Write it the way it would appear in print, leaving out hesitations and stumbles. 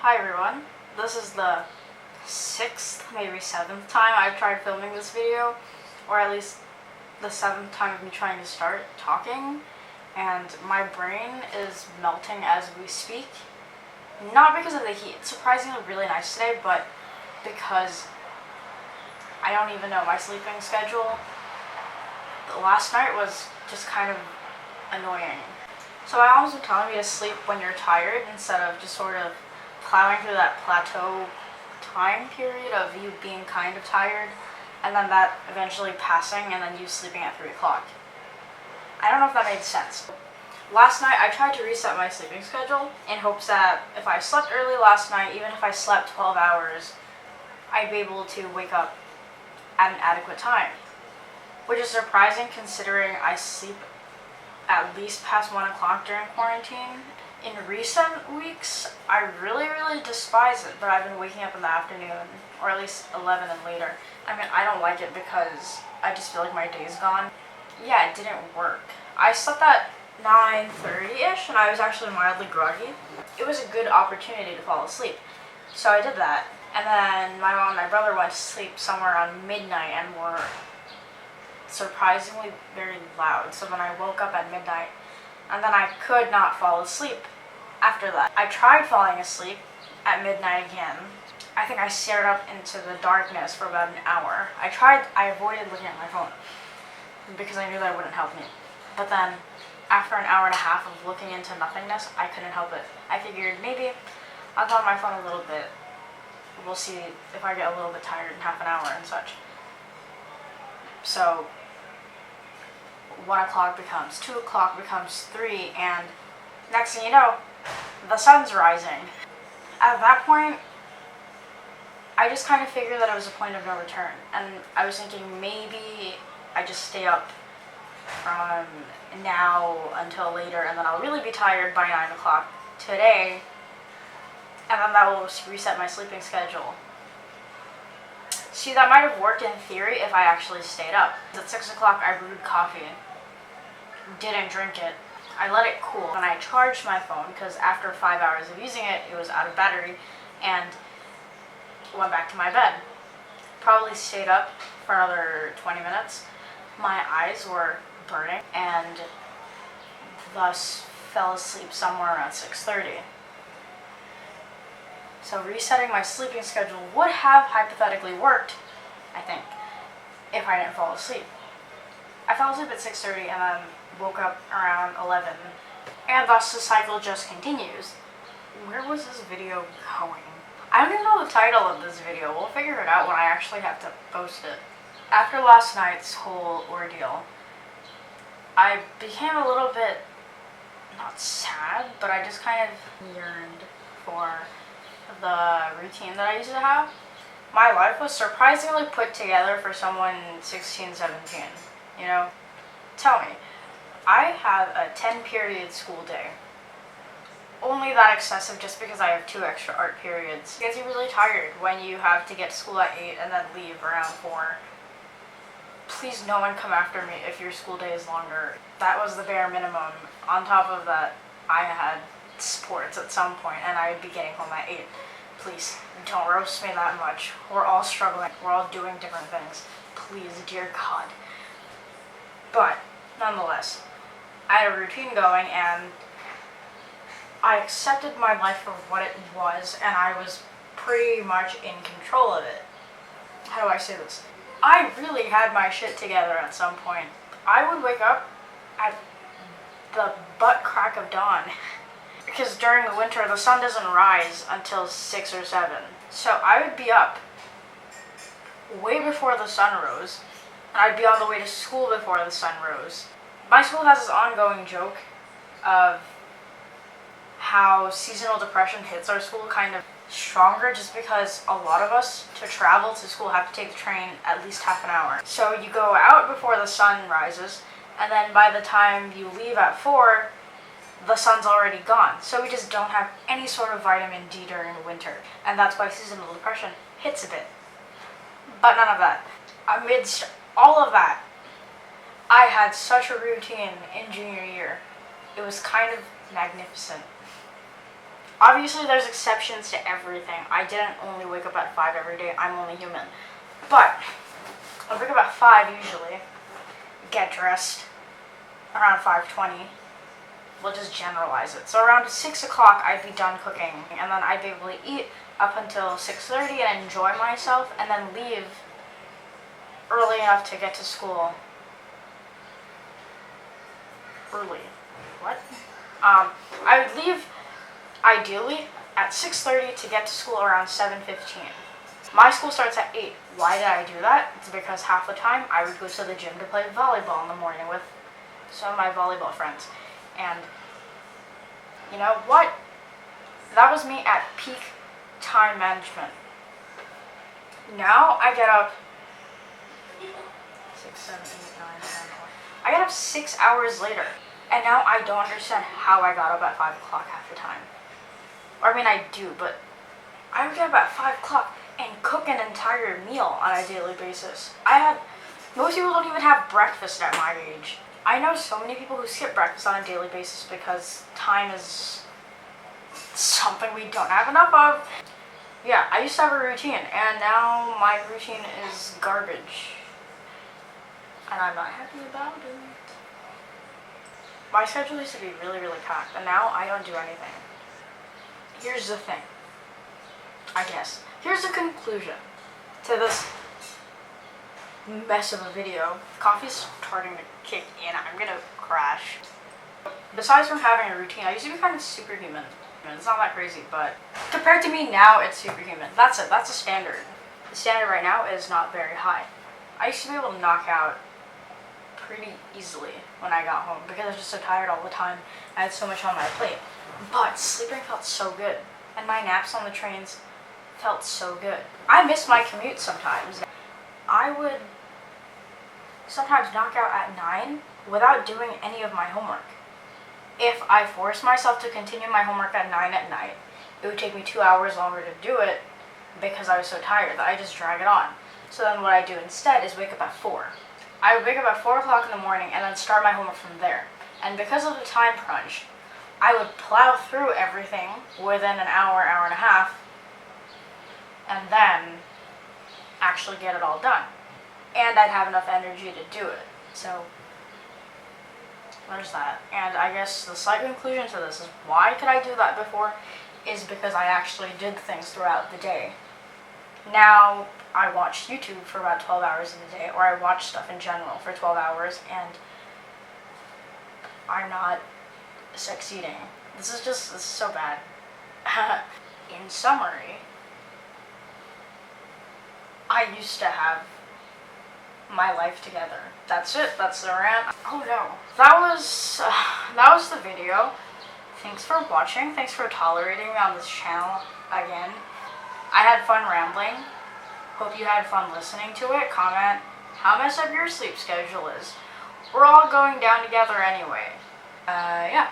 Hi everyone, this is the 6th, maybe 7th time I've tried filming this video, or at least the 7th time I've been trying to start talking, and my brain is melting as we speak. Not because of the heat, it's surprisingly really nice today, but because I don't even know my sleeping schedule. The last night was just kind of annoying. So my mom's been telling me to sleep when you're tired instead of just sort of plowing through that plateau time period of you being kind of tired and then that eventually passing and then you sleeping at 3 o'clock. I don't know if that made sense. Last night I tried to reset my sleeping schedule in hopes that if I slept early last night, even if I slept 12 hours, I'd be able to wake up at an adequate time. Which is surprising considering I sleep at least past 1 o'clock during quarantine. In recent weeks, I really despise it, but I've been waking up in the afternoon, or at least 11 and later. I mean, I don't like it because I just feel like my day's gone. Yeah, it didn't work. I slept at 9:30-ish, and I was actually mildly groggy. It was a good opportunity to fall asleep, so I did that. And then my mom and my brother went to sleep somewhere around midnight and were surprisingly very loud. So when I woke up at midnight, and then I could not fall asleep after that. I tried falling asleep at midnight again. I think I stared up into the darkness for about an hour. I avoided looking at my phone because I knew that wouldn't help me. But then after an hour and a half of looking into nothingness, I couldn't help it. I figured maybe I'll go on my phone a little bit. We'll see if I get a little bit tired in half an hour and such. So 1 o'clock becomes 2 o'clock becomes 3, and next thing you know, the sun's rising. At that point, I just kind of figured that it was a point of no return, and I was thinking maybe I just stay up from now until later, and then I'll really be tired by 9 o'clock today, and then that will reset my sleeping schedule. See, that might have worked in theory if I actually stayed up. At 6 o'clock, I brewed coffee. Didn't drink it. I let it cool, and I charged my phone because after 5 hours of using it, it was out of battery, and went back to my bed. Probably stayed up for another 20 minutes. My eyes were burning, and thus fell asleep somewhere around 6:30. So resetting my sleeping schedule would have hypothetically worked, I think, if I didn't fall asleep. I fell asleep at 6:30 and then woke up around 11, and thus the cycle just continues. Where was this video going? I don't even know the title of this video. We'll figure it out when I actually have to post it. After last night's whole ordeal, I became a little bit, not sad, but I just kind of yearned for the routine that I used to have. My life was surprisingly put together for someone 16, 17, you know? Tell me, I have a 10-period school day. Only that excessive just because I have 2 extra art periods. It gets you really tired when you have to get to school at 8 and then leave around 4. Please no one come after me if your school day is longer. That was the bare minimum. On top of that, I had sports at some point and I would be getting home at 8. Please, don't roast me that much. We're all struggling. We're all doing different things. Please, dear God. But, nonetheless, I had a routine going and I accepted my life for what it was, and I was pretty much in control of it. How do I say this? I really had my shit together at some point. I would wake up at the butt crack of dawn. Because during the winter, the sun doesn't rise until 6 or 7. So I would be up way before the sun rose, and I'd be on the way to school before the sun rose. My school has this ongoing joke of how seasonal depression hits our school kind of stronger just because a lot of us, to travel to school, have to take the train at least half an hour. So you go out before the sun rises, and then by the time you leave at 4, the sun's already gone. So we just don't have any sort of vitamin D during the winter. And that's why seasonal depression hits a bit. But none of that. Amidst all of that, I had such a routine in junior year. It was kind of magnificent. Obviously, there's exceptions to everything. I didn't only wake up at 5 every day. I'm only human. But I wake up at 5 usually, get dressed around 5:20. We'll just generalize it. So around 6 o'clock, I'd be done cooking, and then I'd be able to eat up until 6:30 and enjoy myself, and then leave early enough to get to school. Early. What? I would leave ideally at 6:30 to get to school around 7:15. My school starts at 8. Why did I do that? It's because half the time I would go to the gym to play volleyball in the morning with some of my volleyball friends. And you know what? That was me at peak time management. Now I get up 6, 7, 8, 9, 10, 11. I get up 6 hours later. And now I don't understand how I got up at 5 o'clock half the time. Or I mean I do, but I would get up at 5 o'clock and cook an entire meal on a daily basis. Most people don't even have breakfast at my age. I know so many people who skip breakfast on a daily basis because time is something we don't have enough of. Yeah, I used to have a routine, and now my routine is garbage. And I'm not happy about it. My schedule used to be really, really packed, and now I don't do anything. Here's the thing, I guess. Here's the conclusion to this mess of a video. Coffee's starting to kick in. I'm gonna crash. Besides from having a routine, I used to be kind of superhuman. It's not that crazy, but compared to me now, it's superhuman. That's it. That's a standard. The standard right now is not very high. I used to be able to knock out pretty easily when I got home because I was just so tired all the time. I had so much on my plate. But sleeping felt so good, and my naps on the trains felt so good. I miss my commute sometimes. I would sometimes knock out at 9 without doing any of my homework. If I forced myself to continue my homework at 9 at night, it would take me 2 hours longer to do it because I was so tired that I just drag it on. So then what I do instead is wake up at 4. I would wake up at 4 o'clock in the morning and then start my homework from there. And because of the time crunch, I would plow through everything within an hour, hour and a half, and then actually get it all done. And I'd have enough energy to do it. So there's that. And I guess the slight conclusion to this is why could I do that before is because I actually did things throughout the day. Now I watch YouTube for about 12 hours in a day, or I watch stuff in general for 12 hours, and I'm not succeeding. This is so bad. In summary, I used to have my life together. That's it. That's the rant. Oh no. That was the video. Thanks for watching. Thanks for tolerating me on this channel again. I had fun rambling. Hope you had fun listening to it. Comment how messed up your sleep schedule is. We're all going down together anyway. Yeah.